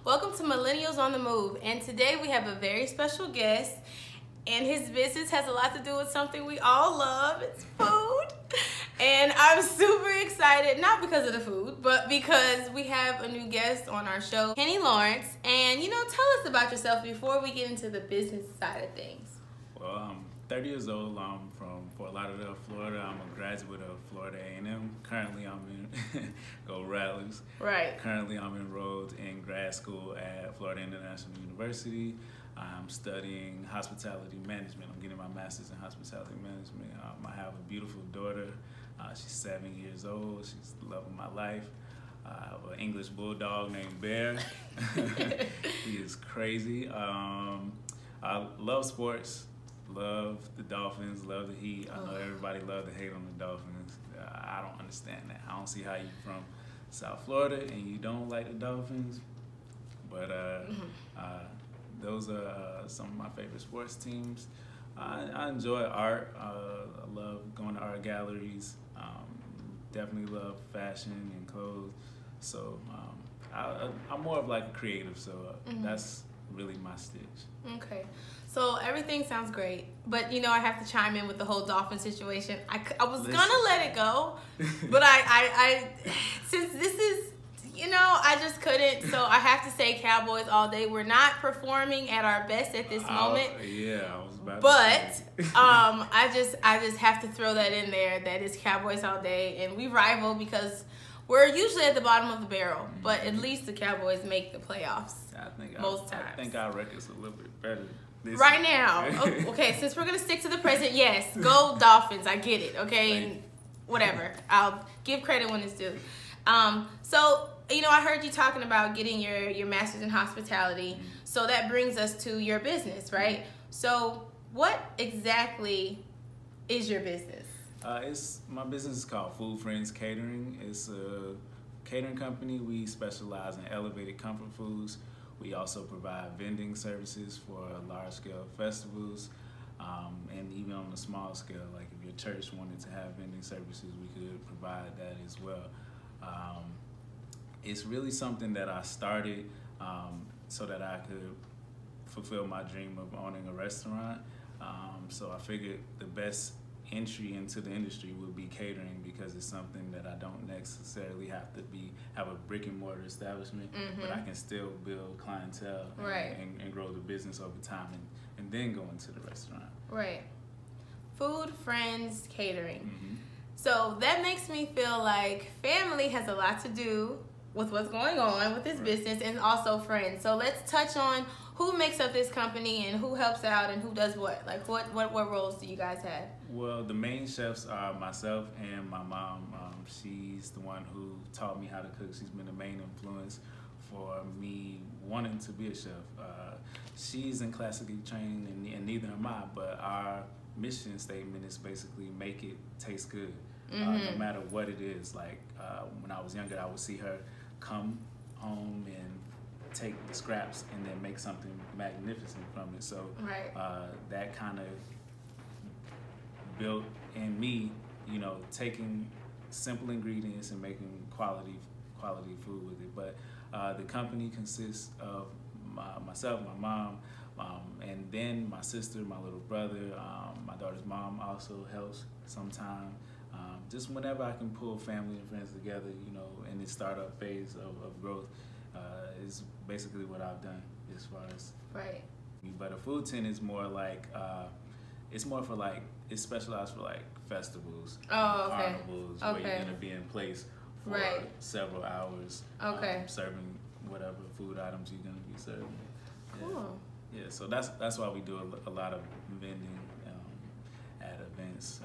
Welcome to Millennials on the Move, and today we have a very special guest, and his business has a lot to do with something we all love. It's food. And I'm super excited, not because of the food, but because we have a new guest on our show, Kenny Lawrence. And tell us about yourself before we get into the business side of things. Well, I'm 30 years old. I'm from Fort Lauderdale, Florida. I'm a graduate of Florida A&M. Currently, I'm in Go Rattlers. Right. Currently, I'm enrolled in grad school at Florida International University. I'm studying hospitality management. I'm getting my master's in hospitality management. I have a beautiful daughter. She's 7 years old. She's the love of my life. I have an English bulldog named Bear. He is crazy. I love sports. Love the Dolphins, love the Heat. I know everybody love to hate on the Dolphins. I don't understand that. I don't see how you from South Florida and you don't like the Dolphins. But those are some of my favorite sports teams. I enjoy art. I love going to art galleries. Definitely love fashion and clothes. So I'm more of like a creative, so that's really my stitch. Okay, so everything sounds great, but I have to chime in with the whole dolphin situation. I was gonna let it go, but I since this is I just couldn't, so I have to say Cowboys all day. We're not performing at our best at this moment. Yeah, I was about but to say. I just have to throw that in there. That is Cowboys all day, and we rival because we're usually at the bottom of the barrel, but at least the Cowboys make the playoffs. I times. think our record's a little bit better this Right year. now. Okay, since we're going to stick to the present, yes, go Dolphins. I get it, okay? And whatever. I'll give credit when it's due. So, I heard you talking about getting your master's in hospitality. So that brings us to your business, right? So what exactly is your business? My business is called Food Friends Catering. It's a catering company. We specialize in elevated comfort foods. We also provide vending services for large-scale festivals, and even on a small scale, like if your church wanted to have vending services, we could provide that as well. It's really something that I started so that I could fulfill my dream of owning a restaurant. So I figured the best entry into the industry would be catering because it's something that I don't necessarily have to have a brick and mortar establishment, but I can still build clientele and grow the business over time and then go into the restaurant. Right. Food Friends Catering. So that makes me feel like family has a lot to do with what's going on with this business and also friends. So let's touch on who makes up this company and who helps out and who does what. Like what roles do you guys have? Well, the main chefs are myself and my mom. She's the one who taught me how to cook. She's been the main influence for me wanting to be a chef. She's in classically trained and neither am I, but our mission statement is basically make it taste good. No matter what it is. Like when I was younger, I would see her come home and take the scraps and then make something magnificent from it. So that kind of built in me, taking simple ingredients and making quality food with it. But the company consists of myself, my mom, and then my sister, my little brother. My daughter's mom also helps sometimes. Just whenever I can pull family and friends together, in this startup phase of growth, is basically what I've done as far as. Right. But a food tent is more like, it's specialized for like festivals, carnivals, where you're gonna be in place for several hours, serving whatever food items you're gonna be serving. Cool. Yeah, so that's why we do a lot of vending at events.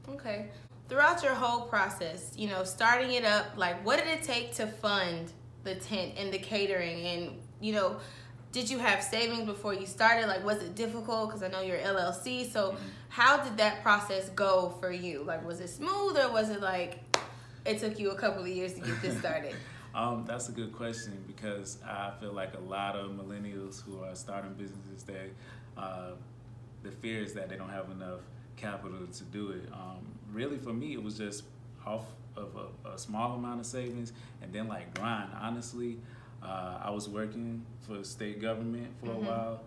Okay. Throughout your whole process, starting it up, like what did it take to fund the tent and the catering? And, did you have savings before you started? Like, was it difficult? Because I know you're LLC. So how did that process go for you? Like, was it smooth or was it like it took you a couple of years to get this started? That's a good question because I feel like a lot of millennials who are starting businesses, the fear is that they don't have enough capital to do it. Really, for me, it was just off of a small amount of savings and then like grind. Honestly, I was working for the state government for a while,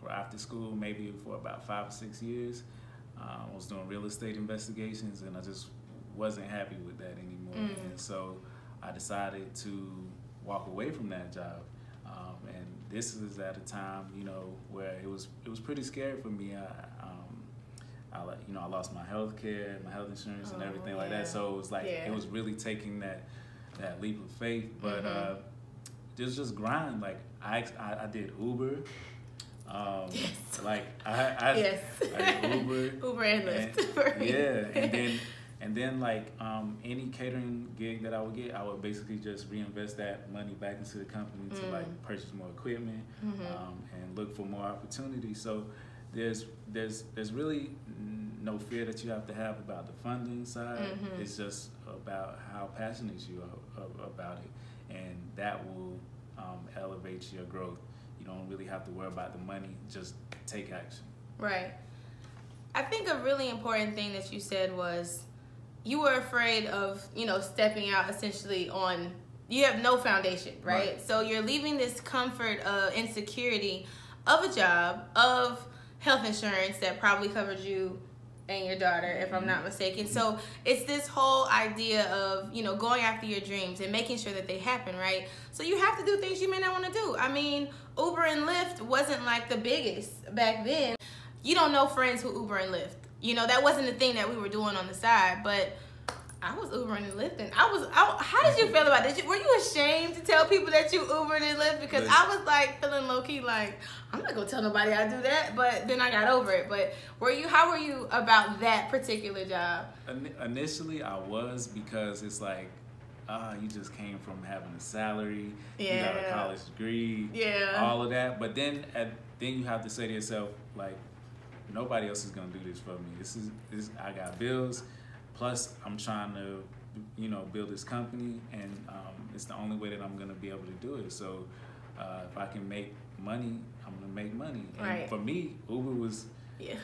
or after school, maybe for about 5 or 6 years. I was doing real estate investigations, and I just wasn't happy with that anymore. And so I decided to walk away from that job. And this is at a time, you know, where it was pretty scary for me. I lost my health care, my health insurance, and everything like that. So it was like it was really taking that leap of faith. But just grind. Like I did Uber. Like I did Uber and Lyft. And then like any catering gig that I would get, I would basically just reinvest that money back into the company to like purchase more equipment and look for more opportunities. So there's really no fear that you have to have about the funding side. It's just about how passionate you are about it, and that will elevate your growth. You don't really have to worry about the money, just take action. Right. I think a really important thing that you said was you were afraid of, you know, stepping out essentially on, you have no foundation, right? So you're leaving this comfort and security of a job, of health insurance that probably covered you and your daughter, if I'm not mistaken. So it's this whole idea of, you know, going after your dreams and making sure that they happen, right? So you have to do things you may not want to do. I mean, Uber and Lyft wasn't like the biggest back then. You don't know friends who Uber and Lyft. You know, that wasn't the thing that we were doing on the side, but I was Ubering and Lyfting. How did you feel about it? Were you ashamed to tell people that you Ubered and Lyft? Because I was like feeling low key like, I'm not gonna tell nobody I do that, but then I got over it. But how were you about that particular job? Initially I was, because it's like, you just came from having a salary, you got a college degree, all of that. But then you have to say to yourself, like, nobody else is gonna do this for me. This I got bills. Plus, I'm trying to, you know, build this company, and it's the only way that I'm gonna be able to do it. So, if I can make money, I'm gonna make money. And for me, Uber was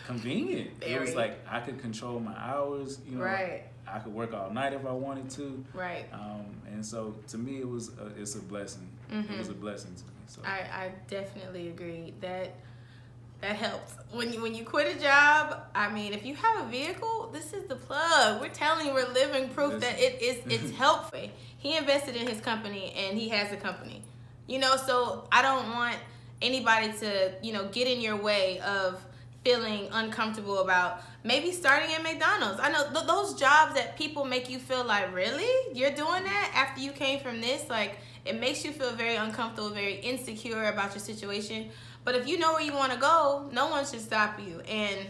convenient. It was like I could control my hours. You know, I could work all night if I wanted to. And so, to me, it's a blessing. It was a blessing to me. So I definitely agree that helps. When you quit a job, I mean, if you have a vehicle, this is the plug. We're telling you, we're living proof that it's helpful. He invested in his company, and he has a company. You know, so I don't want anybody to, you know, get in your way of feeling uncomfortable about maybe starting at McDonald's. I know those jobs that people make you feel like, really? You're doing that after you came from this? Like, it makes you feel very uncomfortable, very insecure about your situation. But if you know where you want to go, no one should stop you. And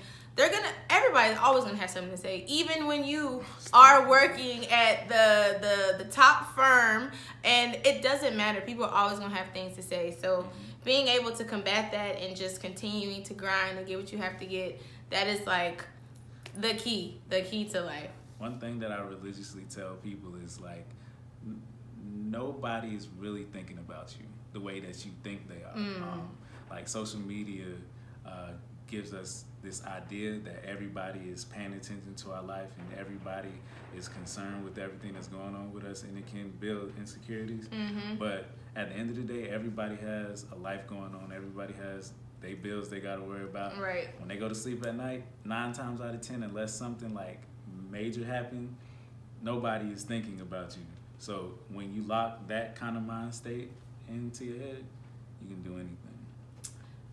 everybody's always gonna have something to say. Even when you are working at the top firm, and it doesn't matter. People are always gonna have things to say. So being able to combat that and just continuing to grind and get what you have to get, that is like the key to life. One thing that I religiously tell people is like, nobody is really thinking about you the way that you think they are. Like, social media gives us this idea that everybody is paying attention to our life, and everybody is concerned with everything that's going on with us, and it can build insecurities. But at the end of the day, everybody has a life going on. Everybody has their bills they got to worry about. When they go to sleep at night, 9 times out of 10, unless something like major happened, nobody is thinking about you. So when you lock that kind of mind state into your head, you can do anything.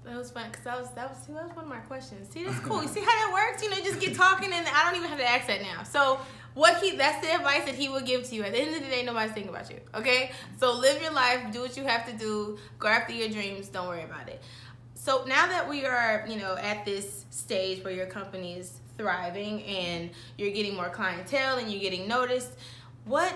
That was fun, because that was one of my questions. See, that's cool. You see how that works? You know, you just get talking, and I don't even have to ask that now. So that's the advice that he would give to you. At the end of the day, nobody's thinking about you, okay? So live your life, do what you have to do, go after your dreams, don't worry about it. So now that we are, you know, at this stage where your company is thriving and you're getting more clientele and you're getting noticed, what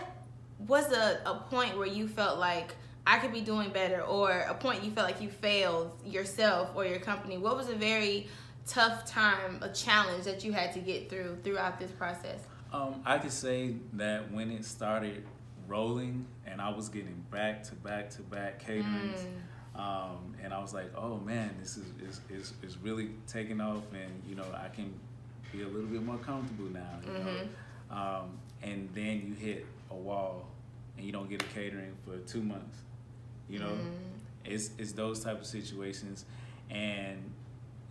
was a point where you felt like, I could be doing better, or a point you felt like you failed yourself or your company? What was a very tough time, a challenge that you had to get throughout this process? I could say that when it started rolling and I was getting back to back caterings, and I was like, oh man, this is really taking off, and you know, I can be a little bit more comfortable now. You know? And then you hit a wall and you don't get a catering for 2 months. You know, it's those type of situations, and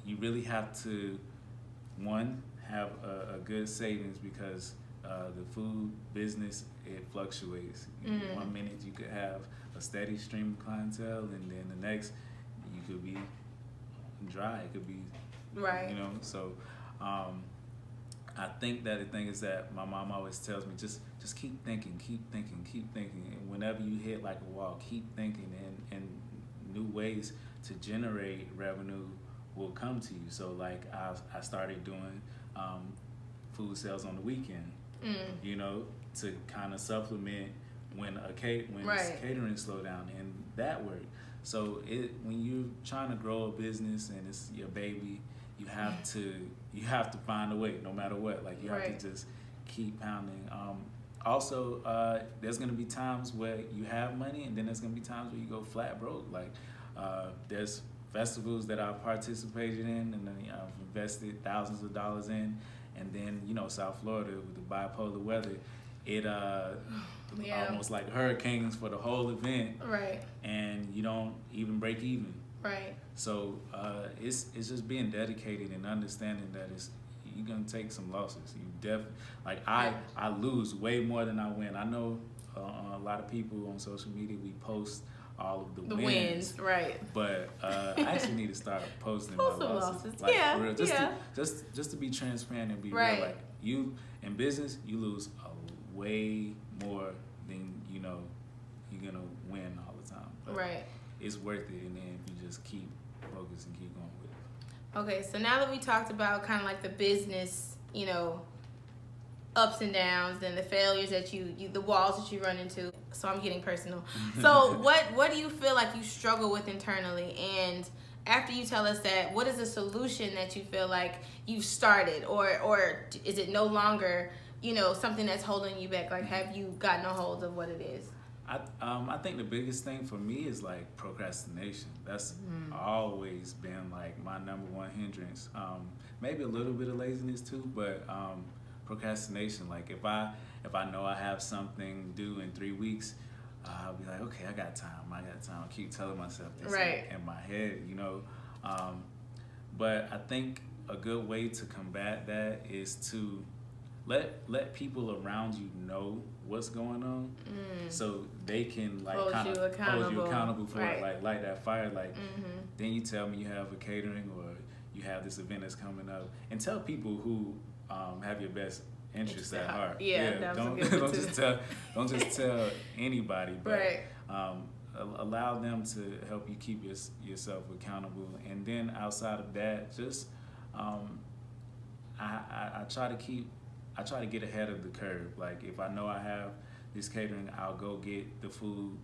you really have to, one, have a good savings, because the food business, it fluctuates. One minute you could have a steady stream of clientele, and then the next you could be dry. It could be, right. You know. So I think that the thing is that my mom always tells me, just keep thinking, keep thinking, keep thinking. And whenever you hit like a wall, keep thinking, and new ways to generate revenue will come to you. So like I started doing food sales on the weekend, you know, to kind of supplement when catering slow down, and that worked. So when you're trying to grow a business and it's your baby, you have to find a way, no matter what. Like you have to just keep pounding. Also, there's gonna be times where you have money, and then there's gonna be times where you go flat broke. Like there's festivals that I've participated in, and then I've invested thousands of dollars in, and then South Florida with the bipolar weather, it almost like hurricanes for the whole event, right? And you don't even break even, right? So it's just being dedicated and understanding that you're gonna take some losses. You definitely, like I lose way more than I win. I know a lot of people on social media, we post all of the wins, right? But I actually need to start posting my losses. Like, yeah, for real, just to be transparent and be real. Like you in business, you lose way more than you're gonna win all the time. But right. It's worth it, and then if you just keep focused and keep going with it. Okay, so now that we talked about kind of like the business, ups and downs, and the failures that you the walls that you run into. So I'm getting personal. So what do you feel like you struggle with internally? And after you tell us that, what is the solution that you feel like you've started, or is it no longer something that's holding you back? Like, have you gotten a hold of what it is? I think the biggest thing for me is like procrastination. That's always been like my number one hindrance. Maybe a little bit of laziness too, but procrastination. Like if I know I have something due in 3 weeks, I'll be like, okay, I got time. I keep telling myself this in my head, But I think a good way to combat that is to let people around you know what's going on, so they can like hold you accountable for it. Like light that fire. Like then you tell me you have a catering or you have this event that's coming up, and tell people who have your best interests at heart. Yeah, don't just tell anybody, but allow them to help you keep yourself accountable. And then outside of that, just I try to get ahead of the curve. Like if I know I have this catering, I'll go get the food,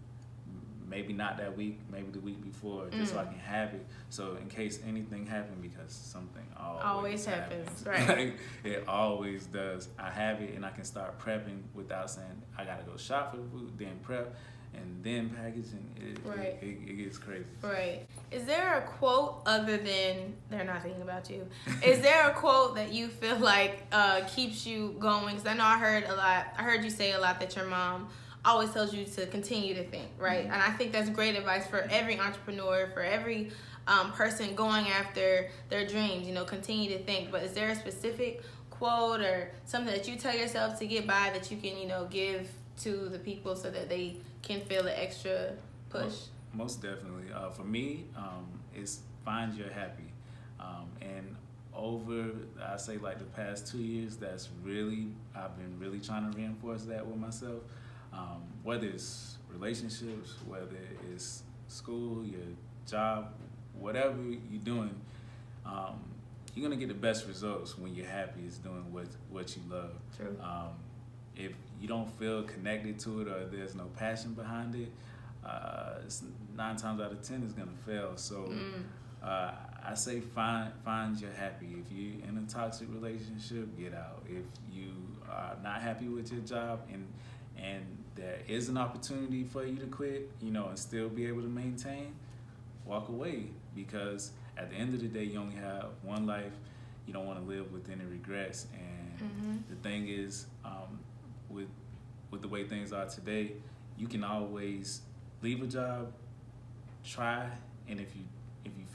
maybe not that week, maybe the week before, just so I can have it. So in case anything happens, because something always happens. Right? Like, it always does. I have it, and I can start prepping without saying I gotta go shop for the food, then prep, and then package, and it gets crazy. Right. Is there a quote other than "they're not thinking about you"? Is there a quote that you feel like keeps you going? Because I know I heard you say a lot that your mom always tells you to continue to think, right? And I think that's great advice for every entrepreneur, for every person going after their dreams. Continue to think. But is there a specific quote or something that you tell yourself to get by that you can, give to the people so that they can feel the extra push? Most definitely. For me, it's find your happy. And over, I say like the past 2 years, I've been really trying to reinforce that with myself. Whether it's relationships, whether it's school, your job, whatever you're doing, you're gonna get the best results when you're happy is doing what you love. True. If you don't feel connected to it or there's no passion behind it, it's 9 times out of 10 it's gonna fail. So I say find your happy. If you're in a toxic relationship, get out. If you are not happy with your job and there is an opportunity for you to quit, and still be able to maintain, walk away, because at the end of the day, you only have one life. You don't want to live with any regrets. And the thing is, with the way things are today, you can always leave a job, try, and if you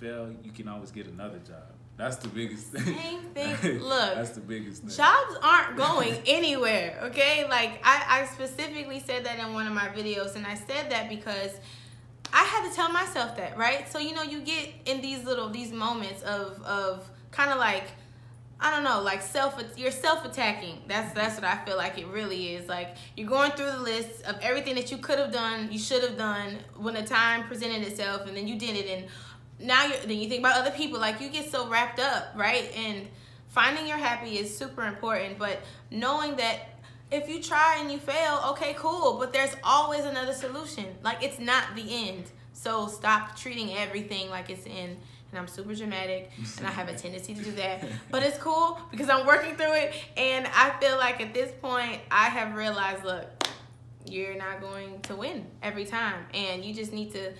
fail, you can always get another job. That's the biggest thing. Same thing. Look, that's the biggest thing. Jobs aren't going anywhere, okay? Like, I specifically said that in one of my videos, and I said that because I had to tell myself that, right? So, you know, you get in these moments of kind of like, I don't know, like you're self-attacking. That's what I feel like it really is. Like, you're going through the list of everything that you could have done, you should have done when the time presented itself, and then you did it, and now then you think about other people. Like, you get so wrapped up, right? And finding your happy is super important, but knowing that if you try and you fail, okay, cool, but there's always another solution. Like, it's not the end. So stop treating everything like it's the end. And I'm super dramatic, and I have a tendency to do that. But it's cool because I'm working through it, and I feel like at this point, I have realized, look, you're not going to win every time, and you just need to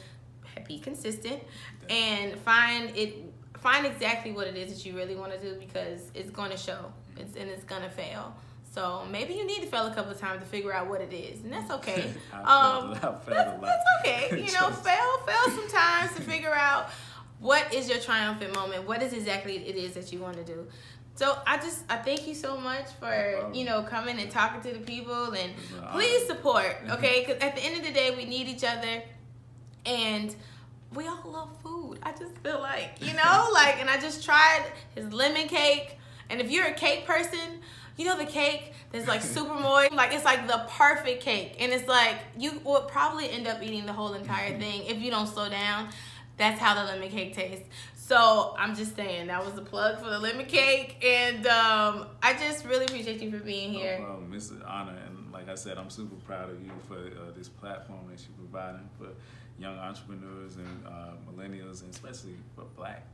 be consistent and find exactly what it is that you really want to do, because it's going to show, and it's going to fail. So maybe you need to fail a couple of times to figure out what it is, and that's okay. That's okay. You know, fail sometimes to figure out what is your triumphant moment, what is exactly it is that you want to do. So I thank you so much for, you know, coming and talking to the people, and please support, okay? Because at the end of the day, we need each other, and we all love food. I just feel like, you know, like, and I just tried his lemon cake, and if you're a cake person, you know the cake that's like super moist, like it's like the perfect cake, and it's like you would probably end up eating the whole entire thing if you don't slow down. That's how the lemon cake tastes. So I'm just saying, that was a plug for the lemon cake, and I just really appreciate you for being here. No problem. It's an honor, and like I said, I'm super proud of you for this platform that you're providing for young entrepreneurs and millennials, and especially for Black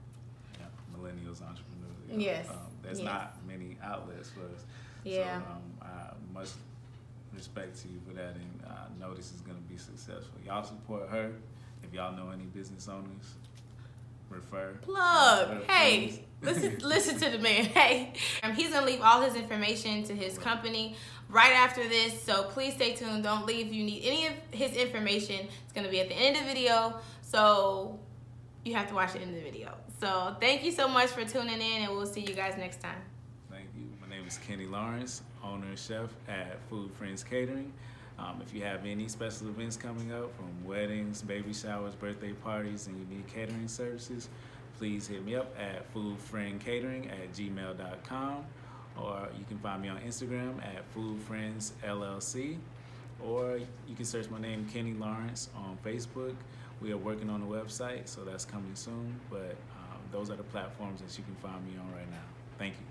millennials entrepreneurs. You know? Yes. There's not many outlets for us. Yeah. So much respect to you for that, and I know this is going to be successful. Y'all support her. If y'all know any business owners, refer. Plug. Hey, listen to the man. Hey, he's gonna leave all his information to his company right after this, so please stay tuned. Don't leave. If you need any of his information, it's gonna be at the end of the video, so you have to watch the end of the video. So thank you so much for tuning in, and we'll see you guys next time. Thank you. My name is Kenny Lawrence, owner and chef at Food Friends Catering. If you have any special events coming up, from weddings, baby showers, birthday parties, and you need catering services, please hit me up at foodfriendcatering@gmail.com, or you can find me on Instagram at foodfriendsllc, or you can search my name, Kenny Lawrence, on Facebook. We are working on the website, so that's coming soon, but those are the platforms that you can find me on right now. Thank you.